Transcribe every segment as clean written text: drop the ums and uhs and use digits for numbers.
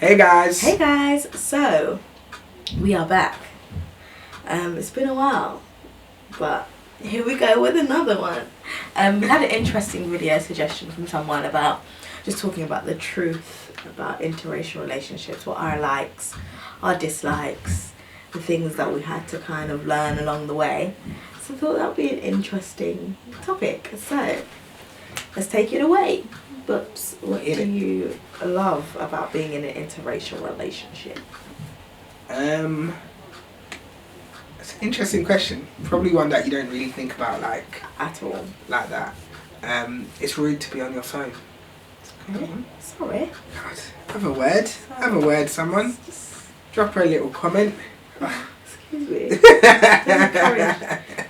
Hey guys. Hey guys, so we are back. It's been a while, but here we go with another one. We had an interesting video suggestion from someone about just talking about the truth about interracial relationships, what our likes, our dislikes, the things that we had to kind of learn along the way. So I thought that would be an interesting topic. So let's take it away. But what do you love about being in an interracial relationship? It's an interesting question. Probably one that you don't really think about At all. like that. It's rude to be on your phone. Sorry. God, have a word. Have a word, someone. Drop her a little comment. Excuse me. Don't encourage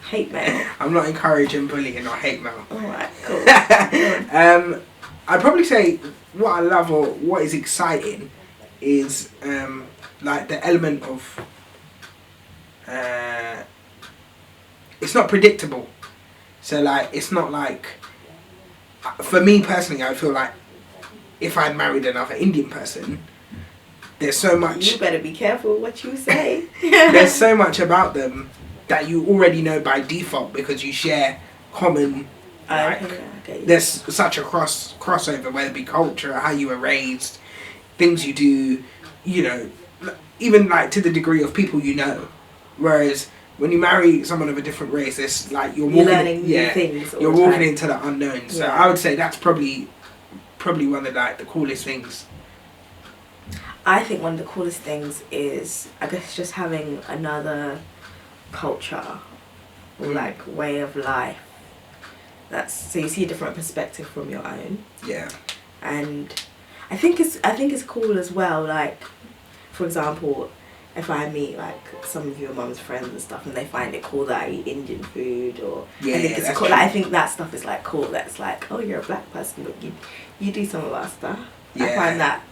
hate mail. I'm not encouraging bullying or hate mail. Alright, cool. I'd probably say what I love or what is exciting is like the element of it's not predictable. So like it's not like, for me personally, I feel like if I'd married another Indian person, there's so much. You better be careful what you say. There's so much about them that you already know by default because you share common. There's such a crossover, whether it be culture, how you were raised, things you do, you know, even like to the degree of people you know. Whereas when you marry someone of a different race, it's like you're learning new things. You're walking into the unknown. So I would say that's probably one of the coolest things. I think one of the coolest things is, I guess, just having another culture or way of life. So you see a different perspective from your own. Yeah. And I think it's cool as well. Like, for example, if I meet some of your mum's friends and stuff, and they find it cool that I eat Indian food, or I think it's cool. I think that stuff is cool. That's oh, you're a black person, but you do some of our stuff. Yeah. I find that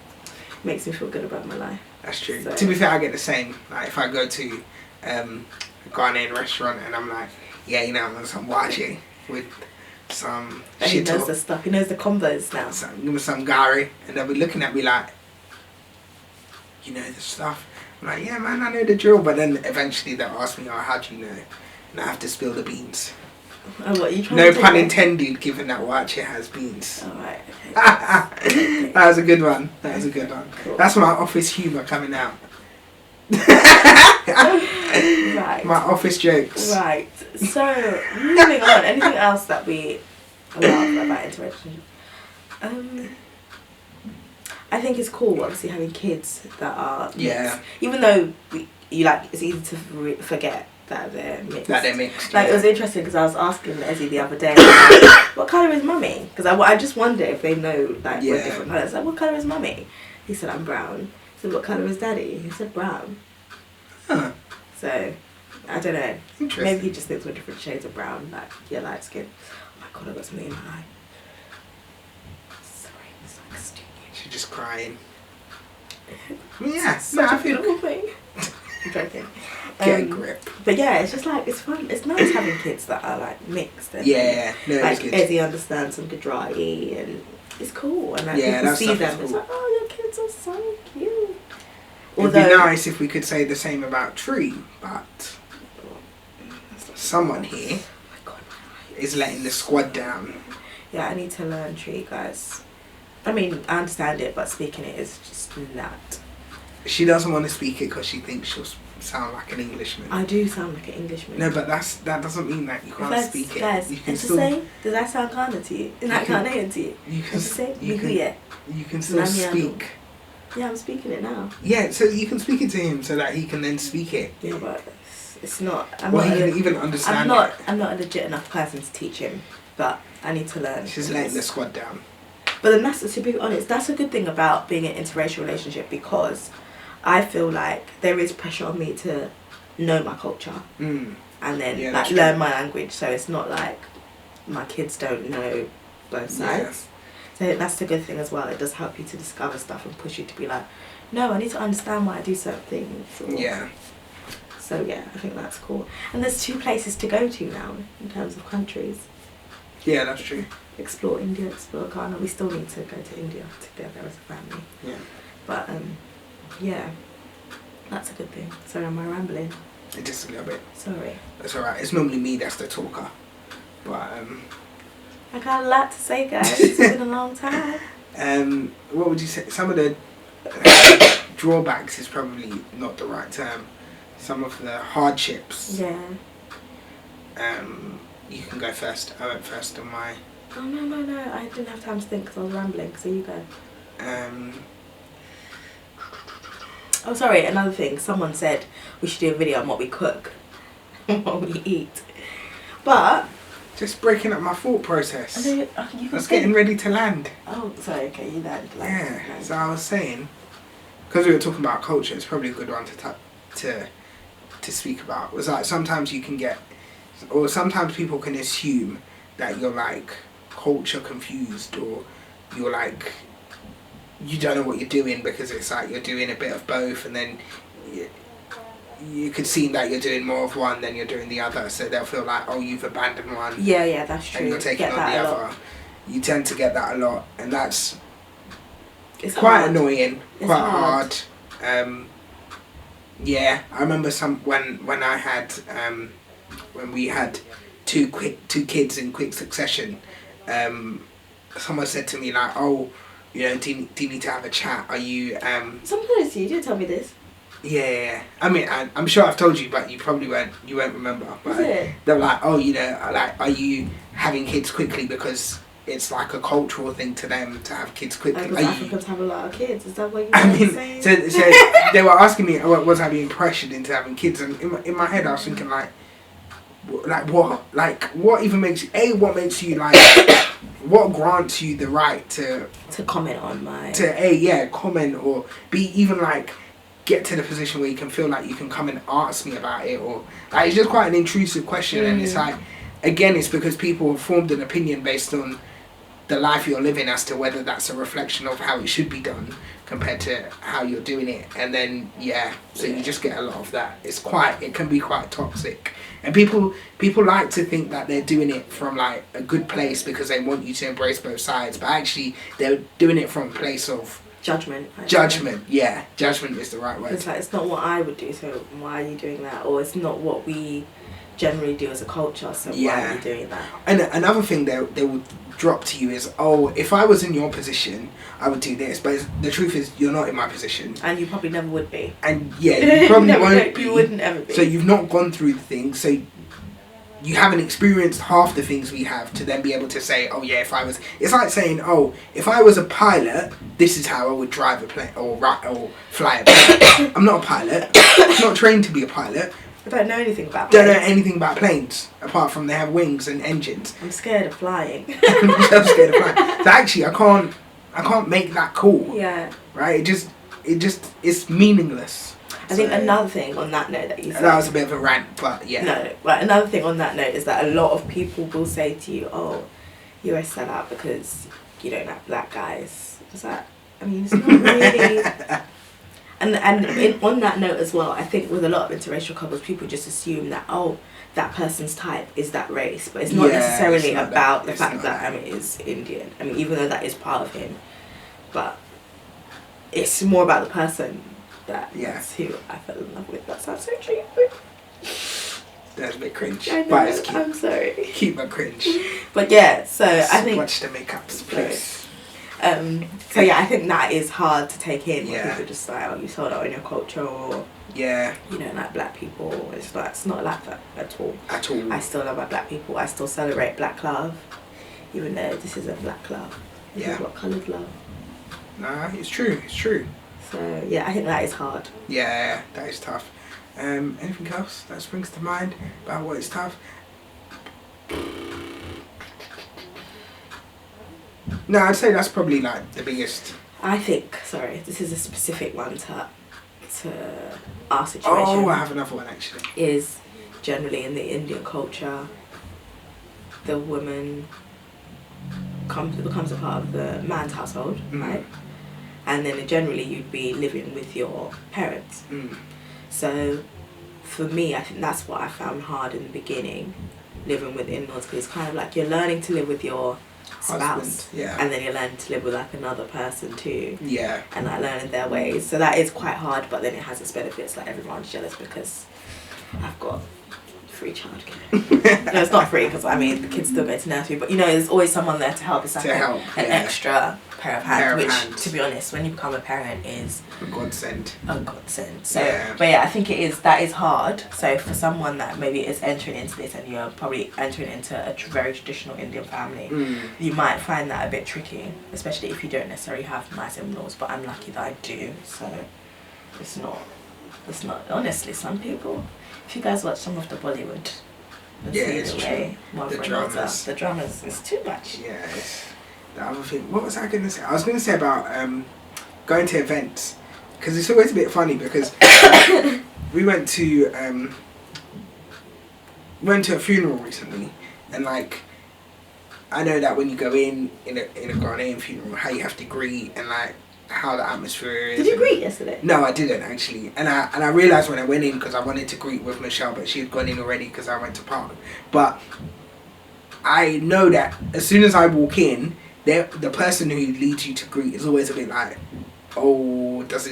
makes me feel good about my life. That's true. So, to be fair, I get the same. Like if I go to a Ghanaian restaurant and I'm like, yeah, you know, I'm on some wachi with some and shit. He knows the stuff. He knows the combos now. Give me some gari, and they'll be looking at me like, you know the stuff. I'm like, yeah, man, I know the drill. But then eventually they'll ask me, oh, how do you know? And I have to spill the beans. Oh, what, you trying no to pun intended, given that wachi has beans. Alright, okay. That was a good one. That was a good one. Cool. That's my office humour coming out. Right. My office jokes. Right. So, moving on. Anything else that we love about interracial? I think it's cool, obviously, having kids that are mixed. Yeah. Even though it's easy to forget that they're mixed. It was interesting because I was asking Ezzy the other day, what colour is mummy? Because I just wonder if they know we're different colours. What colour is mummy? He said, I'm brown. I said, what colour is daddy? He said, brown. Huh. So, I don't know. Maybe he just thinks we're different shades of brown, light skin. Oh my god, I got something in my eye. Sorry, it's stupid. She's just crying. Yeah, I feel I'm joking. Get a grip. But yeah, it's just it's fun. It's nice having kids that are mixed. And, it's good. Ezzy understands some Gujarati, and it's cool. And people see them. Cool. It's oh, your kids are so cute. It'd be nice if we could say the same about Tree, but someone here is letting the squad down. Yeah, I need to learn Tree, guys. I mean, I understand it, but speaking it is just not. She doesn't want to speak it because she thinks she'll sound like an Englishman. I do sound like an Englishman. No, but that doesn't mean that you can't speak it. Guys, you can still say, does that sound Ghana to you? Is that Ghanaian to you? You can say, you can still speak. Yeah, I'm speaking it now. Yeah, so you can speak it to him so that he can then speak it. Yeah, but it's not. He can even understand it. I'm not a legit enough person to teach him, but I need to learn. She's letting the squad down. But then to be honest, that's a good thing about being in an interracial relationship, because I feel like there is pressure on me to know my culture and then learn my language. So it's not like my kids don't know both sides. So that's the good thing as well. It does help you to discover stuff and push you to be like, no, I need to understand why I do certain things. So yeah, I think that's cool. And there's 2 places to go to now in terms of countries. Yeah, that's true. Explore India, explore Ghana. We still need to go to India together as a family. Yeah. But Yeah, that's a good thing. Sorry, am I rambling? Just a little bit. Sorry. That's alright. It's normally me that's the talker. But I got a lot to say, guys. It's been a long time. What would you say? Some of the drawbacks is probably not the right term. Some of the hardships. Yeah. You can go first. I went first on my. Oh no! I didn't have time to think because I was rambling. So you go. Oh, sorry. Another thing. Someone said we should do a video on what we cook, and what we eat, but. Just breaking up my thought process. I was getting ready to land. Oh, sorry. Okay, you landed. Yeah. So I was saying, because we were talking about culture, it's probably a good one to speak about. It was like sometimes you can get, or sometimes people can assume that you're like culture confused, or you're like you don't know what you're doing because it's like you're doing a bit of both, and then you could seem that you're doing more of one than you're doing the other, so they'll feel like, oh, you've abandoned one. Yeah, that's true. And you're taking on the other. You tend to get that a lot, and that's it's quite hard. annoying, it's quite hard. Yeah, I remember when I had when we had two kids in quick succession. Someone said to me like, oh, you know, do you need to have a chat? Are you Sometimes you did tell me this. Yeah, I mean, I'm sure I've told you, but you probably won't remember. But they're like, oh, you know, like, are you having kids quickly because it's like a cultural thing to them to have kids quickly? Because Africans have a lot of kids. Is that what you're saying? So they were asking me, was I being pressured into having kids? And in my head, I was thinking like what? Like, what even makes you? What makes you like? What grants you the right to comment on my comment or be even like. Get to the position where you can feel like you can come and ask me about it, or like it's just quite an intrusive question. And it's like, again, it's because people have formed an opinion based on the life you're living as to whether that's a reflection of how it should be done compared to how you're doing it. And then so you just get a lot of that. It can be quite toxic, and people like to think that they're doing it from like a good place because they want you to embrace both sides, but actually they're doing it from a place of Judgment, yeah. Judgment is the right word. It's like, it's not what I would do, so why are you doing that? Or it's not what we generally do as a culture, so why are you doing that? And another thing they will drop to you is, oh, if I was in your position, I would do this. But the truth is, you're not in my position. And you probably never would be. And you probably won't be. You wouldn't ever be. So you've not gone through the thing, so you haven't experienced half the things we have to then be able to say, oh yeah, it's like saying, oh, if I was a pilot, this is how I would drive a plane or fly a plane. I'm not a pilot. I'm not trained to be a pilot. I don't know anything about planes. Don't know anything about planes, apart from they have wings and engines. I'm scared of flying. I'm scared of flying. So actually, I can't make that call. Yeah. Right? It's meaningless. I think another thing on that note that you said... That was a bit of a rant, but yeah. No, but another thing on that note is that a lot of people will say to you, oh, you're a sellout because you don't like black guys. Is that... I mean, it's not really... and on that note as well, I think with a lot of interracial couples, people just assume that, oh, that person's type is that race. But it's not necessarily about the fact that Amit is Indian. I mean, even though that is part of him. But it's more about the person. That's who I fell in love with. That sounds so cheap. That's a bit cringe. I know, but it's cute. I'm sorry. Keep that cringe. But yeah, so I think... Watch the makeups, please. So yeah, I think that is hard to take in when people just like, oh, you sold out in your culture, or you know, like black people. It's not like that at all. At all. I still love my black people. I still celebrate black love, even though this isn't black love. This is what coloured love. Nah, it's true. It's true. So yeah, I think that is hard. Yeah, that is tough. Anything else that springs to mind about what is tough? No, I'd say that's probably like the biggest. I think, sorry, this is a specific one to our situation. Oh, I have another one actually. Is generally in the Indian culture, the woman becomes a part of the man's household, right? And then generally you'd be living with your parents. So for me, I think that's what I found hard in the beginning, living with in-laws, because it's kind of like you're learning to live with your spouse. And then you learn to live with like another person too. Yeah. And like learning their ways. So that is quite hard, but then it has its benefits. Like everyone's jealous because I've got free childcare. No, it's not free because I mean the kids still go to nursery, but you know there's always someone there to help. It's like an extra pair of hands, which to be honest, when you become a parent is a godsend. So, but yeah, I think that is hard. So for someone that maybe is entering into this and you're probably entering into a very traditional Indian family, you might find that a bit tricky, especially if you don't necessarily have nice in-laws. But I'm lucky that I do, so it's not. Honestly, some people. If you guys watch some of the Bollywood, it's true. The dramas is too much. Yeah, it's the other thing. What was I going to say? I was going to say about going to events, because it's always a bit funny because we went to a funeral recently, and like I know that when you go in a Ghanaian funeral, how you have to greet and like how the atmosphere is. Did you greet yesterday? No, I didn't actually, and I realised when I went in, because I wanted to greet with Michelle, but she had gone in already because I went to park. But I know that as soon as I walk in, the person who leads you to greet is always a bit like, oh, does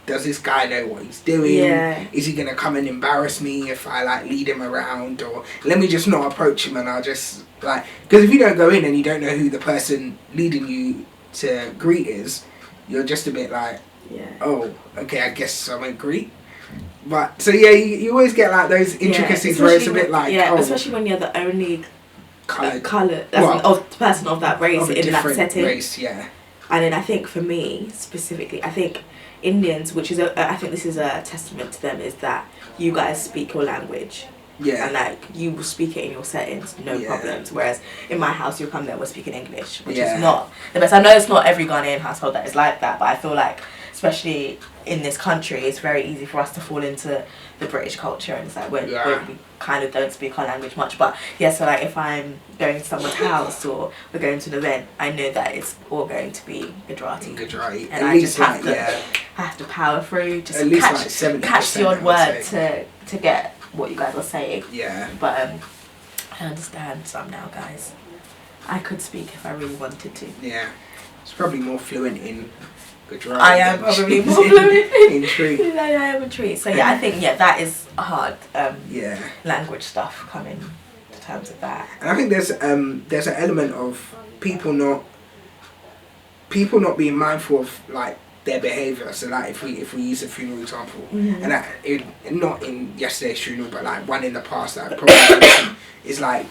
this guy know what he's doing? Yeah. Is he gonna come and embarrass me if I like lead him around, or let me just not approach him and I'll just like, because if you don't go in and you don't know who the person leading you to greet is, you're just a bit like, oh, okay, I guess I won't greet. But, so yeah, you always get like those intricacies where it's a bit like, especially when you're the only person of that race in that setting. Race, yeah. And then I think for me, specifically, I think Indians, which is, I think this is a testament to them, is that you guys speak your language. Yeah. And like you will speak it in your settings, no problems. Whereas in my house, you'll come there, we're speaking English, which is not the best. I know it's not every Ghanaian household that is like that, but I feel like, especially in this country, it's very easy for us to fall into the British culture, and it's like we kind of don't speak our language much. But yeah, so like if I'm going to someone's house or we're going to an event, I know that it's all going to be Gujarati. And I just have to power through, just catch the odd word to get what you guys are saying. Yeah. But I understand some now, guys. I could speak if I really wanted to. Yeah. It's probably more fluent in Gujarati. I am probably more fluent in Tree. I am in Tree. So yeah, I think that is hard. Language stuff coming to terms of that. And I think there's an element of people not being mindful of like their behaviour. So like if we use a funeral example, and not in yesterday's funeral, but like one in the past that I probably mentioned, is like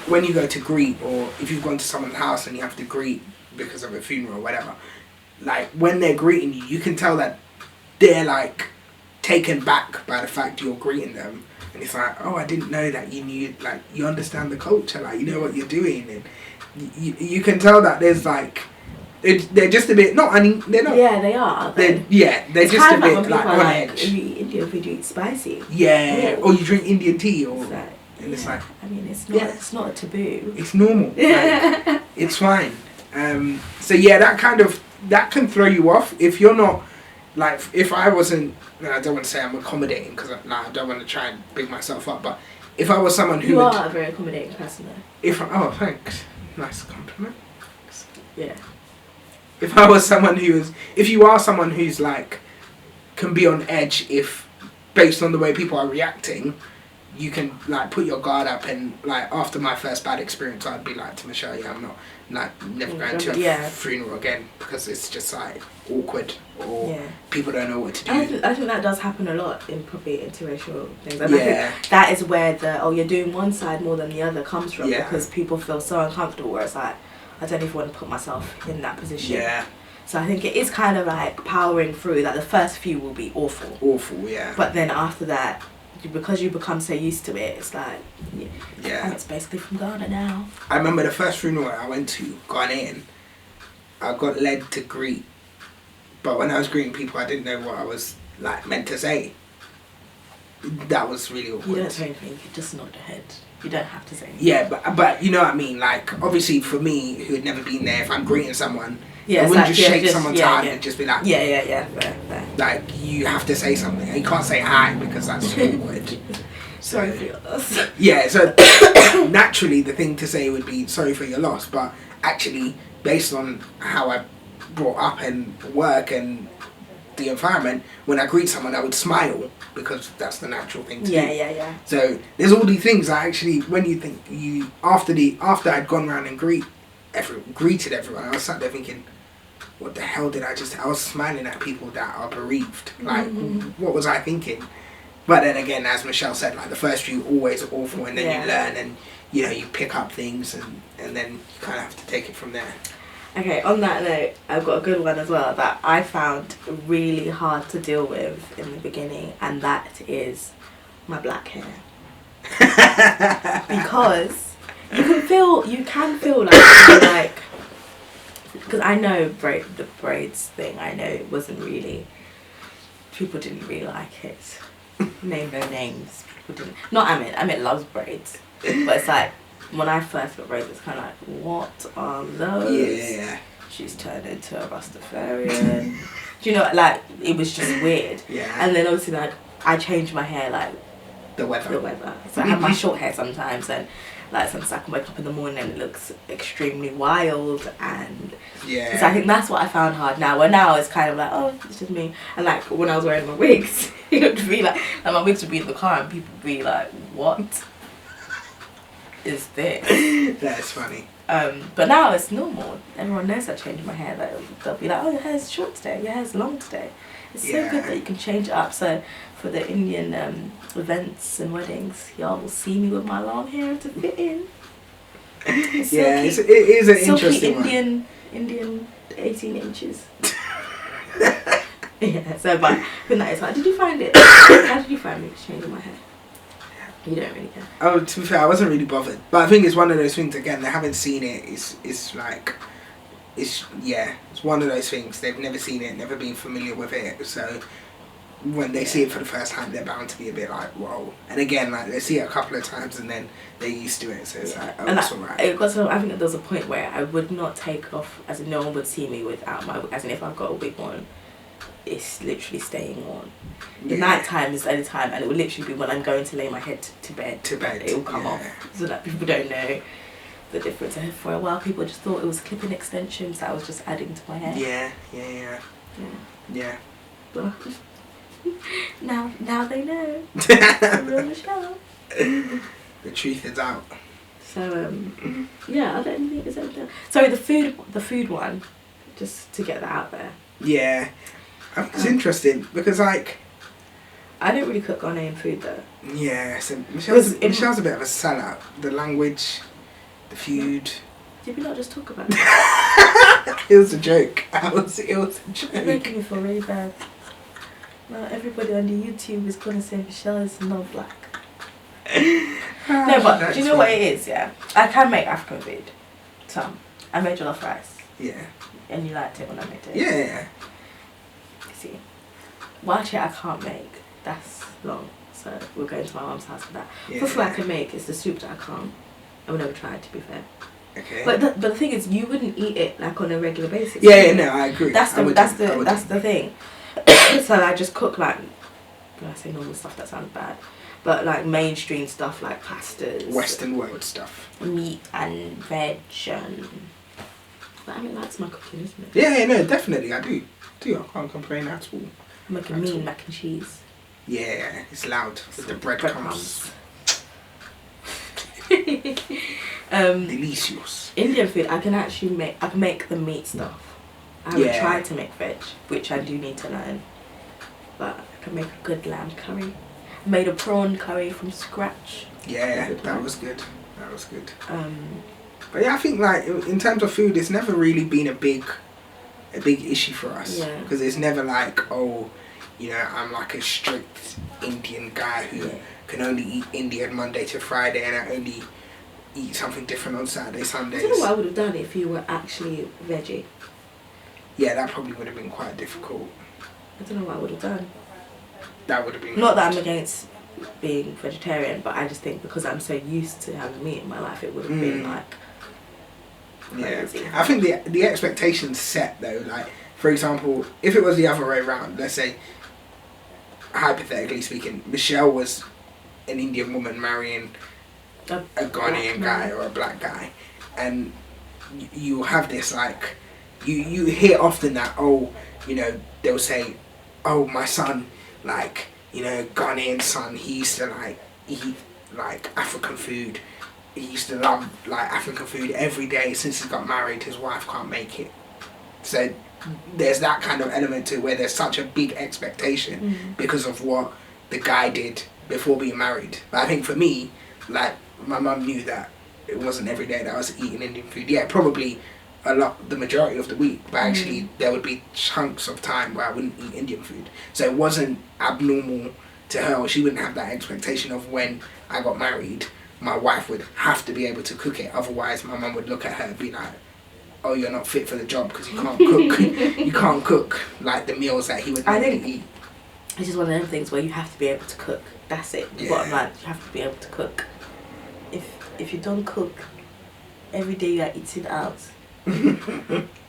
when you go to greet, or if you've gone to someone's house and you have to greet because of a funeral or whatever, like when they're greeting you, you can tell that they're like taken back by the fact you're greeting them, and it's like, oh, I didn't know that you knew, like you understand the culture, like you know what you're doing, and you can tell that there's like. They're just a bit they're not. Yeah, they are. They're just a bit like on edge. Indian food, you eat spicy. Yeah, or you drink Indian tea, or and it's like. I mean, it's not. It's not a taboo. It's normal. Like, it's fine. So yeah, that can throw you off if you're not like. If I wasn't, I don't want to say I'm accommodating because I don't want to try and big myself up, but if I was someone who are a very accommodating person, though. Thanks, nice compliment. Yeah. If I was someone if you are someone who's like, can be on edge if, based on the way people are reacting, you can like put your guard up, and like after my first bad experience, I'd be like to Michelle, I'm not like never going to a funeral again, because it's just like awkward, or people don't know what to do. I think that does happen a lot in probably interracial things. And I think that is where you're doing one side more than the other comes from, because people feel so uncomfortable where it's like, I don't even want to put myself in that position. Yeah. So I think it is kind of like powering through. Like the first few will be awful. Awful, yeah. But then after that, because you become so used to it, it's like, and it's basically from Ghana now. I remember the first funeral I went to, Ghanaian, I got led to greet. But when I was greeting people, I didn't know what I was like meant to say. That was really awkward. You don't say anything, you just nod your head. You don't have to say anything. Yeah, but you know what I mean? Like, obviously for me, who had never been there, if I'm greeting someone, I wouldn't just shake someone's hand and just be like... Fair. Like, you have to say something. You can't say hi because that's awkward. Sorry for your loss. Yeah, so naturally the thing to say would be sorry for your loss, but actually based on how I brought up and work and the environment, when I greet someone I would smile because that's the natural thing to do. Yeah. So there's all these things that actually, when you think after I'd gone around and greeted everyone, I was sat there thinking, what the hell did I was smiling at people that are bereaved. Like, what was I thinking? But then again, as Michelle said, like the first few always are awful, and then you learn and you pick up things and then you kind of have to take it from there. Okay, on that note, I've got a good one as well that I found really hard to deal with in the beginning, and that is my black hair. Because you can feel like because I know the braids thing, I know it wasn't really, people didn't really like it. Name no names. People didn't. Not Amit loves braids, but it's like, when I first got braids, it's kind of like, what are those? Yeah. She's turned into a Rastafarian. Do you know, like, it was just weird. Yeah. And then obviously, like, I changed my hair, like, the weather. So I have my short hair sometimes, and like sometimes I can wake up in the morning and it looks extremely wild, and so I think that's what I found hard now. Where now it's kind of like, oh, it's just me. And like when I was wearing my wigs, it would be like my wigs would be in the car and people would be like, what is this? That's funny. But now it's normal. Everyone knows I changed my hair. Like, they'll be like, oh, your hair's short today, your hair's long today. It's so good that you can change it up. So for the Indian events and weddings, y'all will see me with my long hair to fit in. It is an interesting Indian 18 inches. Yeah, so but that is hard. Did you find it? How did you find me changing my hair? You don't really care. Oh, to be fair, I wasn't really bothered. But I think it's one of those things, again, they haven't seen it. It's like, it's one of those things. They've never seen it, never been familiar with it. So when they see it for the first time, they're bound to be a bit like, whoa. And again, like, they see it a couple of times and then they're used to it. So it's like, oh, that's alright. I think there was a point where I would not take off, as in no one would see me without my, as in if I've got a wig on, it's literally staying on. The night time is the only time, and it will literally be when I'm going to lay my head to bed. It will come off, so that people don't know the difference. And for a while, people just thought it was clipping extensions that I was just adding to my hair. Yeah. But now they know. Real Michelle. The truth is out. So are there anything? Is there? Sorry, the food one. Just to get that out there. Yeah. It's interesting because, like, I don't really cook Ghanaian food though. Yeah, so Michelle's a bit of a sellout. The language, the food. Did we not just talk about it? It was a joke. It was a joke. It's making me feel really bad. Now everybody on the YouTube is gonna say Michelle is not black. No, but do you know what it is? Yeah, I can make African food. Some. I made jollof rice. Yeah. And you liked it when I made it. Yeah. See, well, actually I can't make. That's long, so we're going to my mum's house for that. Yeah. First thing I can make is the soup that I can't. I would never try it, to be fair. Okay. But the thing is, you wouldn't eat it like on a regular basis. Yeah, no, I agree. That's the thing. So I just cook like, when I say normal stuff, that sounds bad, but like mainstream stuff like pastas, Western world stuff, meat and veg, and I mean that's my cooking, isn't it? Yeah, no, definitely I do. I can't complain at all. I'm making mean mac and cheese. Yeah, it's loud with the breadcrumbs. Delicious. Indian food, I can actually make the meat stuff. I haven't tried to make veg, which I do need to learn. But I can make a good lamb curry. I made a prawn curry from scratch. Yeah, that was good. But yeah, I think like in terms of food, it's never really been a big issue for us. Yeah. Because it's never like, oh, you know, I'm like a strict Indian guy who can only eat Indian Monday to Friday, and I only eat something different on Saturday, Sundays. I don't know what I would have done if you were actually veggie. Yeah, that probably would have been quite difficult. I don't know what I would have done. That would have been not that I'm against being vegetarian, but I just think because I'm so used to having meat in my life, it would have been like crazy. I think the expectations set though, like for example, if it was the other way around, let's say hypothetically speaking, Michelle was an Indian woman marrying a Ghanaian guy or a black guy, and you have this like, you hear often that, oh, you know, they'll say, oh, my son, like, you know, Ghanaian son, he used to like eat like African food. He used to love like African food every day. Since he got married, his wife can't make it. So there's that kind of element to where there's such a big expectation because of what the guy did before being married. But I think for me, like, my mum knew that it wasn't every day that I was eating Indian food. Yeah, probably the majority of the week, but actually there would be chunks of time where I wouldn't eat Indian food. So it wasn't abnormal to her, or she wouldn't have that expectation of when I got married, my wife would have to be able to cook it. Otherwise, my mum would look at her and be like, oh, you're not fit for the job because you can't cook. You can't cook like the meals that he would normally eat. It's just one of them things where you have to be able to cook. That's it. The bottom line, you have to be able to cook. If you don't cook, every day you are eating out,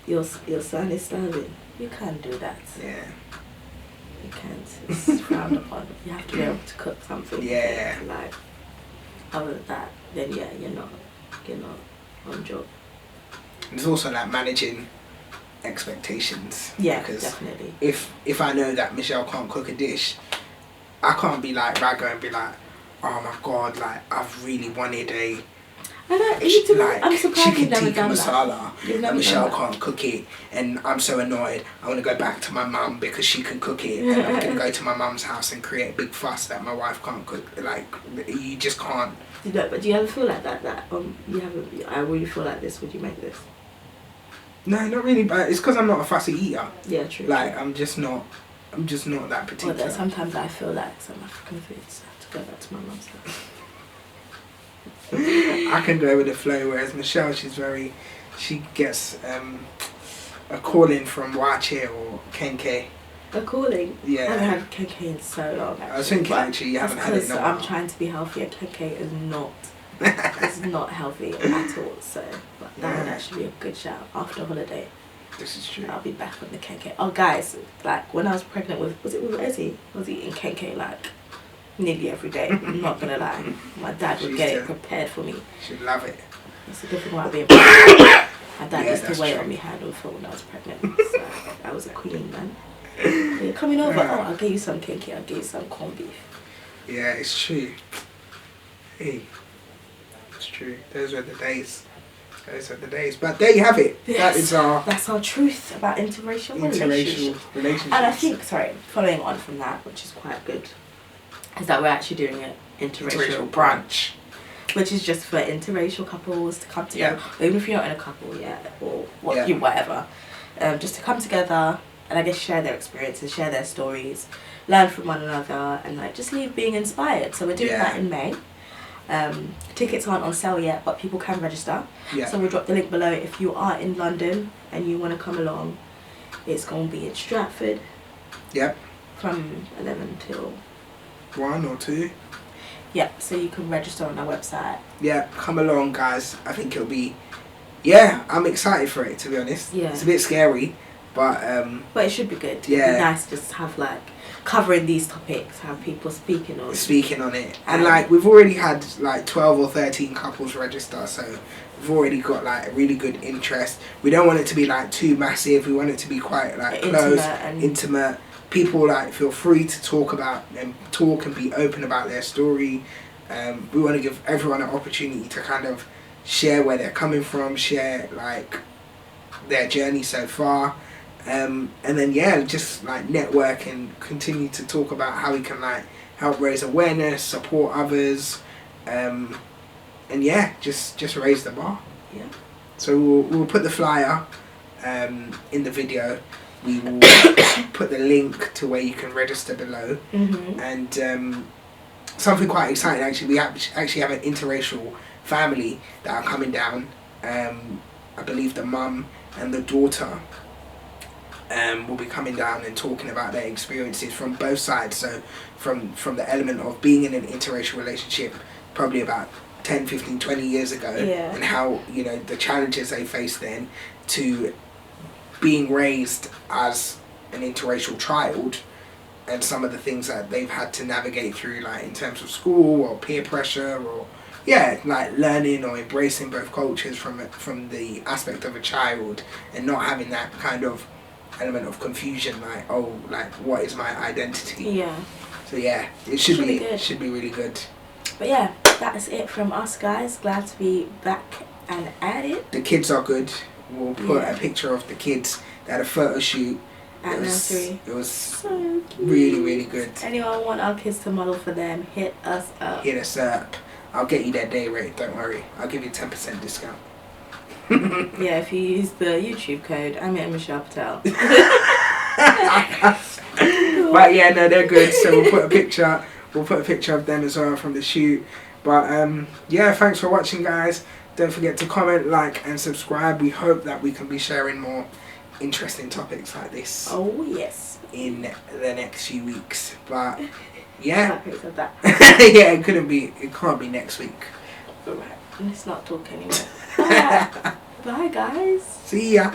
your son is starving. You can't do that. Yeah. You can't. It's frowned upon. You have to be able to cook something. Yeah. Like, other than that, then yeah, you're not on job. It's also like managing expectations. Yeah, because definitely. If I know that Michelle can't cook a dish, I can't be like Ragga and be like, oh my god, like I've really wanted a I'm surprised chicken you've never tikka done masala that. and Michelle can't cook it, and I'm so annoyed. I want to go back to my mum because she can cook it, and I'm gonna go to my mum's house and create a big fuss that my wife can't cook. Like, you just can't. But do you ever feel like that? You haven't. I really feel like this. Would you make this? No, not really. But it's because I'm not a fussy eater. Yeah, true. Like, I'm just not that particular. Well, sometimes I feel like some African foods. I have to go back to my mum's house. I can go with the flow, whereas Michelle, she gets a calling from Wache or Kenke. A calling? Yeah. I haven't had Kenke in so long. Actually. I was thinking actually you haven't had it in a while. I'm trying to be healthier. Kenke is not. It's not healthy at all. So, but that would actually be a good shout after a holiday. This is true. I'll be back on the Kenke. Oh, guys, like when I was pregnant was it with Ezzy? I was eating Kenke like nearly every day. I'm not gonna lie. My dad would get it prepared for me. She'd love it. It's a different way of being pregnant. My dad used to wait on me hand and foot when I was pregnant. So I was a queen, man. You're coming over. Oh, I'll get you some Kenke. I'll get you some corned beef. Yeah, it's true. Hey, it's true. Those were the days. But there you have it. Yes, that's our truth about interracial relationships. And I think, following on from that, which is quite good, is that we're actually doing an interracial brunch, which is just for interracial couples to come together, or even if you're not in a couple yet, or whatever, just to come together and I guess share their experiences, share their stories, learn from one another, and like just leave being inspired. So we're doing that in May. Tickets aren't on sale yet, but people can register. So we'll drop the link below if you are in London and you want to come along. It's going to be in Stratford. Yep. From 11 till 1 or 2. Yeah, so you can register on our website. Yeah, come along, guys. I think it'll be. Yeah, I'm excited for it, to be honest. Yeah. It's a bit scary, but it should be good. It'd be nice to just have like covering these topics, have people speaking on it. And like we've already had like 12 or 13 couples register, so we've already got like a really good interest. We don't want it to be like too massive. We want it to be quite like close, intimate. People like feel free to talk and be open about their story. We want to give everyone an opportunity to kind of share where they're coming from, share like their journey so far. And then just like network and continue to talk about how we can like help raise awareness, support others, and just raise the bar. Yeah. So we'll put the flyer in the video. We will put the link to where you can register below. And something quite exciting actually. We actually have an interracial family that are coming down. I believe the mum and the daughter will be coming down and talking about their experiences from both sides. So from the element of being in an interracial relationship probably about 10, 15, 20 years ago, and how, you know, the challenges they faced then, to being raised as an interracial child and some of the things that they've had to navigate through, like in terms of school or peer pressure, or like learning or embracing both cultures from the aspect of a child, and not having that kind of element of confusion, like, oh, like, what is my identity? Yeah. So yeah, it should be really good. But yeah, that is it from us, guys. Glad to be back and at it. The kids are good. We'll put a picture of the kids. They had a photo shoot at nursery. It was so cute. Really, really good. Anyone want our kids to model for them, hit us up. Hit us up. I'll get you their day rate, don't worry. I'll give you 10% discount. Yeah, if you use the YouTube code, Amit&Michelle Patel. But yeah, no, they're good. So we'll put a picture of them as well from the shoot. But yeah, thanks for watching, guys. Don't forget to comment, like, and subscribe. We hope that we can be sharing more interesting topics like this. Oh yes. In the next few weeks. But yeah. That. Yeah, it can't be next week. Alright, let's not talk anymore. Bye guys. See ya.